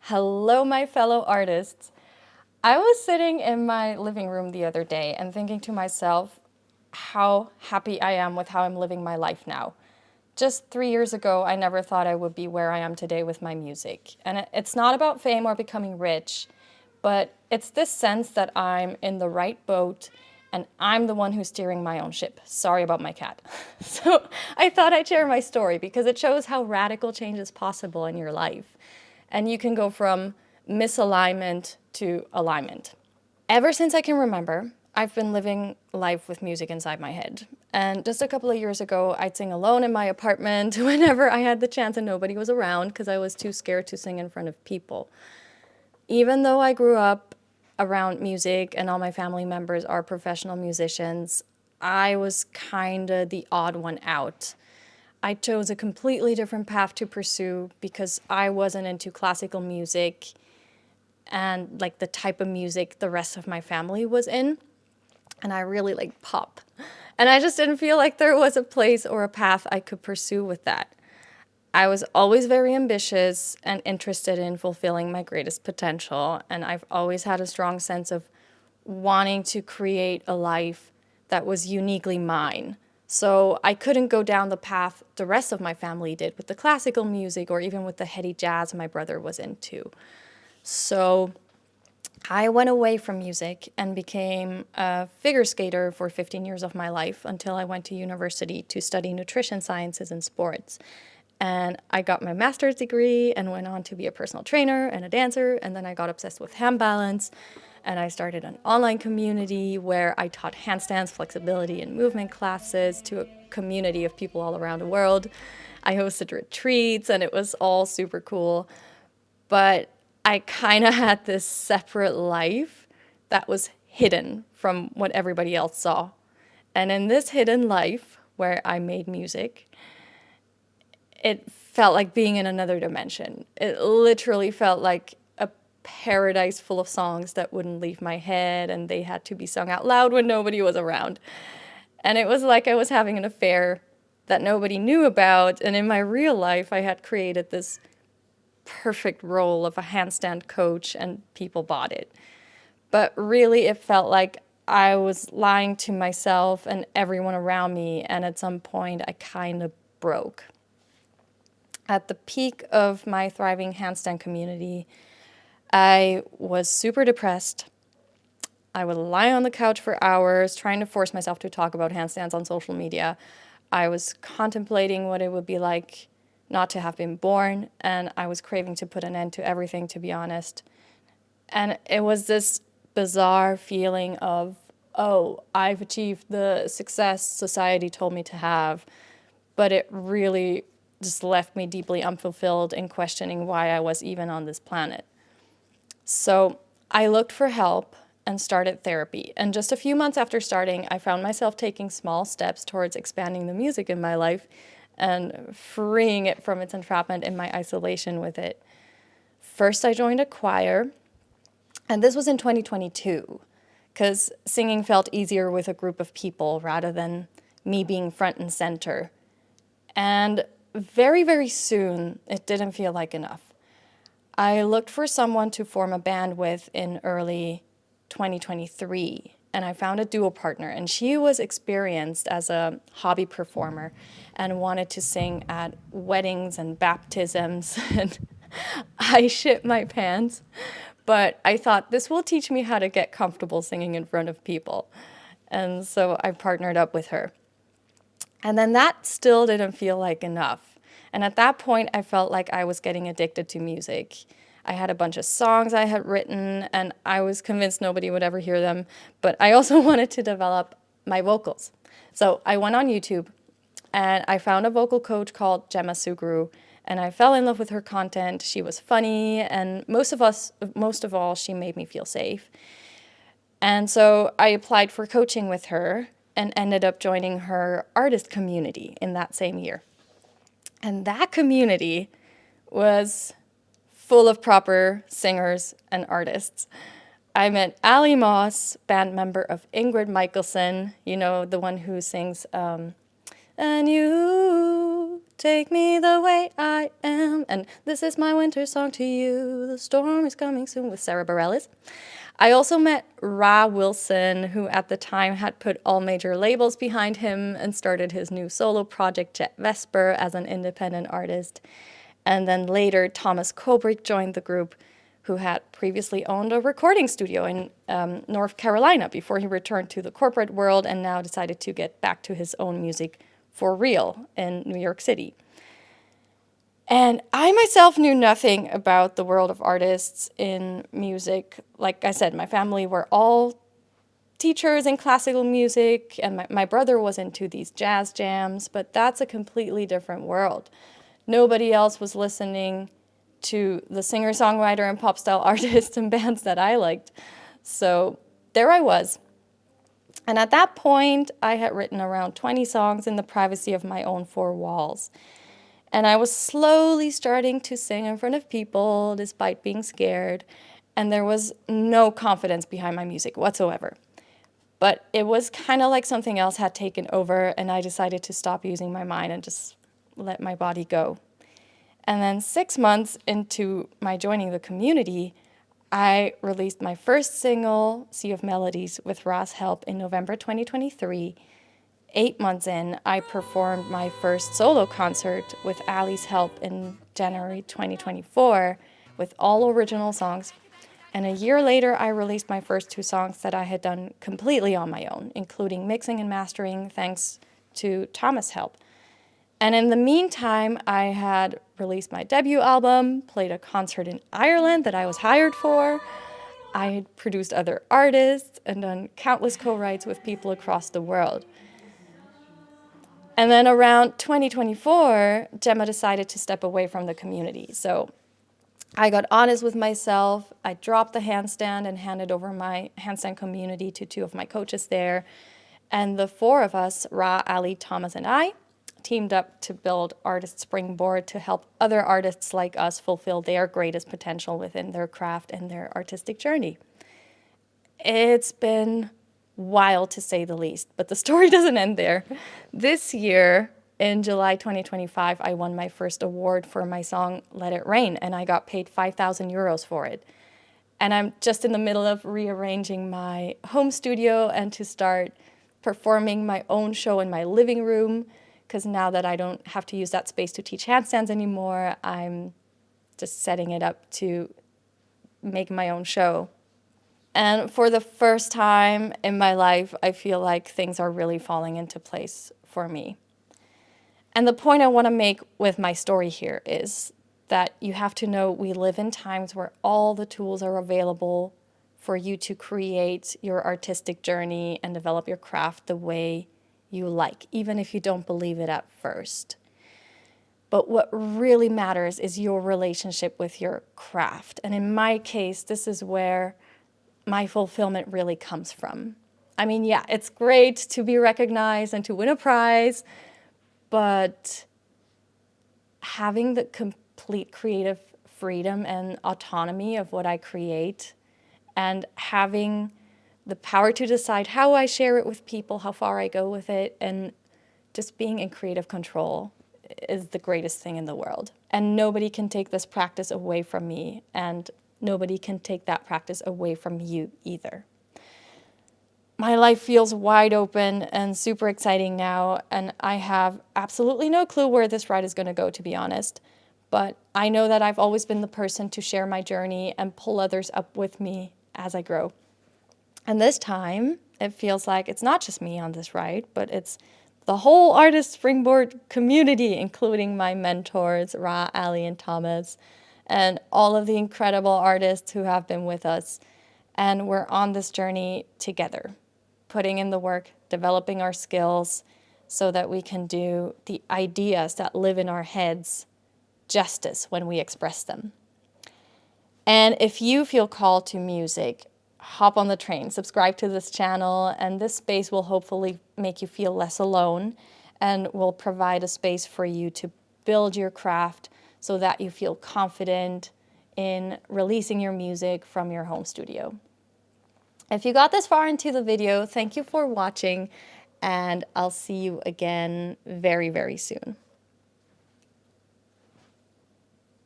Hello, my fellow artists. I was sitting in my living room the other day and thinking to myself how happy I am with how I'm living my life now. Just 3 years ago, I never thought I would be where I am today with my music. And it's not about fame or becoming rich, but it's this sense that I'm in the right boat and I'm the one who's steering my own ship. Sorry about my cat. So I thought I'd share my story because it shows how radical change is possible in your life. And you can go from misalignment to alignment. Ever since I can remember, I've been living life with music inside my head. And just a couple of years ago, I'd sing alone in my apartment whenever I had the chance and nobody was around because I was too scared to sing in front of people. Even though I grew up around music and all my family members are professional musicians, I was kind of the odd one out. I chose a completely different path to pursue because I wasn't into classical music and like the type of music the rest of my family was in. And I really like pop. And I just didn't feel like there was a place or a path I could pursue with that. I was always very ambitious and interested in fulfilling my greatest potential. And I've always had a strong sense of wanting to create a life that was uniquely mine. So I couldn't go down the path the rest of my family did with the classical music or even with the heady jazz my brother was into. So I went away from music and became a figure skater for 15 years of my life until I went to university to study nutrition sciences and sports. And I got my master's degree and went on to be a personal trainer and a dancer. And then I got obsessed with hand balance. And I started an online community where I taught handstands, flexibility, and movement classes to a community of people all around the world. I hosted retreats, and it was all super cool. But I kind of had this separate life that was hidden from what everybody else saw. And in this hidden life, where I made music, it felt like being in another dimension. It literally felt like a paradise full of songs that wouldn't leave my head, and they had to be sung out loud when nobody was around. And it was like I was having an affair that nobody knew about. And in my real life, I had created this perfect role of a handstand coach, and people bought it. But really, it felt like I was lying to myself and everyone around me. And at some point, I kind of broke. At the peak of my thriving handstand community, I was super depressed. I would lie on the couch for hours trying to force myself to talk about handstands on social media. I was contemplating what it would be like not to have been born, and I was craving to put an end to everything, to be honest. And it was this bizarre feeling of, oh, I've achieved the success society told me to have, but it really just left me deeply unfulfilled and questioning why I was even on this planet. So I looked for help and started therapy. And just a few months after starting, I found myself taking small steps towards expanding the music in my life and freeing it from its entrapment in my isolation with it. First, I joined a choir, and this was in 2022, because singing felt easier with a group of people rather than me being front and center. And very, very soon, it didn't feel like enough. I looked for someone to form a band with in early 2023, and I found a duo partner, and she was experienced as a hobby performer and wanted to sing at weddings and baptisms, and I shit my pants. But I thought this will teach me how to get comfortable singing in front of people. And so I partnered up with her. And then that still didn't feel like enough. And at that point, I felt like I was getting addicted to music. I had a bunch of songs I had written, and I was convinced nobody would ever hear them. But I also wanted to develop my vocals. So I went on YouTube, and I found a vocal coach called Gemma Sugru, and I fell in love with her content. She was funny, and most of all, she made me feel safe. And so I applied for coaching with her and ended up joining her artist community in that same year. And that community was full of proper singers and artists. I met Ali Moss, band member of Ingrid Michaelson, you know, the one who sings, and you take me the way I am, and this is my winter song to you, the storm is coming soon, with Sarah Bareilles. I also met Ra Wilson, who at the time had put all major labels behind him and started his new solo project, Jet Vesper, as an independent artist. And then later, Thomas Kobrick joined the group, who had previously owned a recording studio in North Carolina before he returned to the corporate world and now decided to get back to his own music for real in New York City. And I myself knew nothing about the world of artists in music. Like I said, my family were all teachers in classical music, and my brother was into these jazz jams, but that's a completely different world. Nobody else was listening to the singer-songwriter and pop-style artists and bands that I liked. So there I was. And at that point, I had written around 20 songs in the privacy of my own four walls. And I was slowly starting to sing in front of people despite being scared. And there was no confidence behind my music whatsoever. But it was kind of like something else had taken over, and I decided to stop using my mind and just let my body go. And then 6 months into my joining the community, I released my first single, Sea of Melodies, with Ra's help in November 2023. 8 months in, I performed my first solo concert with Ali's help in January 2024 with all original songs. And a year later, I released my first two songs that I had done completely on my own, including mixing and mastering, thanks to Thomas' help. And in the meantime, I had released my debut album, played a concert in Ireland that I was hired for. I had produced other artists and done countless co-writes with people across the world. And then around 2024, Gemma decided to step away from the community. So I got honest with myself. I dropped the handstand and handed over my handstand community to two of my coaches there. And the four of us, Ra, Ali, Thomas, and I, teamed up to build Artist Springboard to help other artists like us fulfill their greatest potential within their craft and their artistic journey. It's been wild, to say the least, but the story doesn't end there. This year, in July 2025, I won my first award for my song Let It Rain, and I got paid 5,000 euros for it. And I'm just in the middle of rearranging my home studio and to start performing my own show in my living room, because now that I don't have to use that space to teach handstands anymore, I'm just setting it up to make my own show. And for the first time in my life, I feel like things are really falling into place for me. And the point I want to make with my story here is that you have to know we live in times where all the tools are available for you to create your artistic journey and develop your craft the way you like, even if you don't believe it at first. But what really matters is your relationship with your craft. And in my case, this is where my fulfillment really comes from. I mean, yeah, it's great to be recognized and to win a prize, but having the complete creative freedom and autonomy of what I create, and having the power to decide how I share it with people, how far I go with it, and just being in creative control is the greatest thing in the world. And nobody can take this practice away from me, and nobody can take that practice away from you either. My life feels wide open and super exciting now, and I have absolutely no clue where this ride is going to go, to be honest. But I know that I've always been the person to share my journey and pull others up with me as I grow. And this time, it feels like it's not just me on this ride, but it's the whole Artist Springboard community, including my mentors, Ra, Ali, and Thomas, and all of the incredible artists who have been with us. And we're on this journey together, putting in the work, developing our skills so that we can do the ideas that live in our heads justice when we express them. And if you feel called to music, hop on the train, subscribe to this channel, and this space will hopefully make you feel less alone and will provide a space for you to build your craft so that you feel confident in releasing your music from your home studio. If you got this far into the video, thank you for watching, and I'll see you again very, very soon.